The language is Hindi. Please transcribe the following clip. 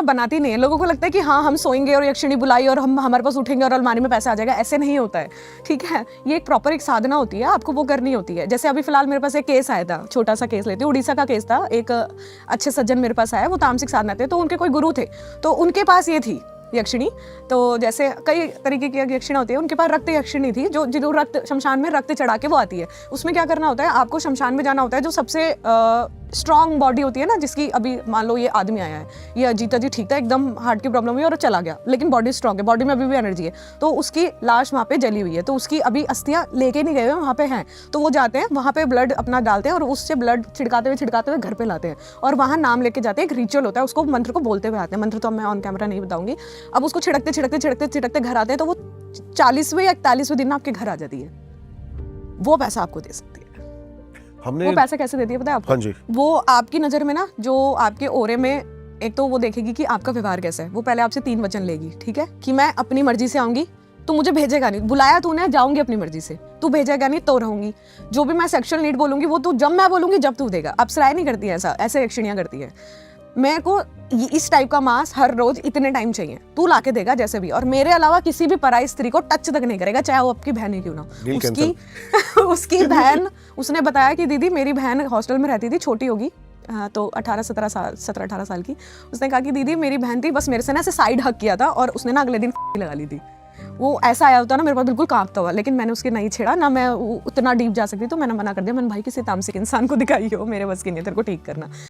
बनाती नहीं है। लोगों को लगता है कि हाँ हम सोएंगे और यक्षिणी बुलाई और हम हमारे पास उठेंगे और अलमारी में पैसा आ जाएगा, ऐसे नहीं होता है, ठीक है। ये एक प्रॉपर एक साधना होती है, आपको वो करनी होती है। जैसे अभी फिलहाल मेरे पास एक केस आया था, छोटा सा केस लेती हूँ, उड़ीसा का केस था। एक अच्छे सज्जन मेरे पास आया, वो तामसिक साधना थे, तो उनके कोई गुरु थे, तो उनके पास ये थी यक्षिणी। तो जैसे कई तरीके की यक्षिणी होती है, उनके पास रक्त यक्षिणी थी, जो रक्त शमशान में रक्त चढ़ा के वो आती है। उसमें क्या करना होता है, आपको शमशान में जाना होता है, जो सबसे स्ट्रॉन्ग बॉडी होती है ना, जिसकी अभी मान लो ये आदमी आया है, ये अजीत जी ठीक था, एकदम हार्ट की प्रॉब्लम हुई और चला गया, लेकिन बॉडी स्ट्रॉन्ग है, बॉडी में अभी भी एनर्जी है, तो उसकी लाश वहाँ पे जली हुई है, तो उसकी अभी अस्थियाँ लेके नहीं गए हुए, वहाँ पे हैं, तो वो जाते हैं वहाँ पे ब्लड अपना डालते हैं और उससे ब्लड छिड़काते हुए घर पे लाते हैं और वहाँ नाम लेके जाते हैं। एक रिचुअल होता है, उसको मंत्र को बोलते हुए आते हैं, मंत्र तो मैं ऑन कैमरा नहीं बताऊंगी। अब उसको छिड़कते घर आते हैं, तो वो 40वें या 41वें दिन आपके घर आ जाती है, वो पैसा आपको दे सकती है। वो पैसा कैसे देती है पता है आपको? हाँ जी। वो आपकी नज़र में ना, जो आपके ओरे में, एक तो वो देखेगी कि आपका व्यवहार कैसा है। वो पहले आपसे 3 वचन लेगी, ठीक है, कि मैं अपनी मर्जी से आऊंगी, तू मुझे भेजेगा नहीं, बुलाया तूने, जाऊंगी अपनी मर्जी से, तू भेजेगा नहीं तो रहूंगी। जो भी मैं सेक्सुअल नीड बोलूंगी वो तू जब मैं बोलूंगी जब तू देगा। अप्सराएं नहीं करती है ऐसा, ऐसे यक्षिणियां करती है। मेरे को इस टाइप का मांस हर रोज इतने टाइम चाहिए, तू लाके देगा जैसे भी, और मेरे अलावा किसी भी पराई स्त्री को टच तक नहीं करेगा, चाहे वो आपकी बहन ही क्यों ना। उसकी बहन, उसने बताया कि दीदी मेरी बहन हॉस्टल में रहती थी, छोटी होगी, तो 17-18 साल की। उसने कहा कि दीदी मेरी बहन थी, बस मेरे से ना ऐसे साइड हक किया था और उसने ना अगले दिन लगा ली थी। वो ऐसा आया होता ना, मेरे पास बिल्कुल कांपता हुआ, लेकिन मैंने उसके नहीं छेड़ा ना, मैं उतना डीप जा सकती, तो मैंने मना कर दिया। मैंने भाई किसी तामसिक इंसान को दिखाई हो, मेरे बस की नहीं, तेरे को ठीक करना।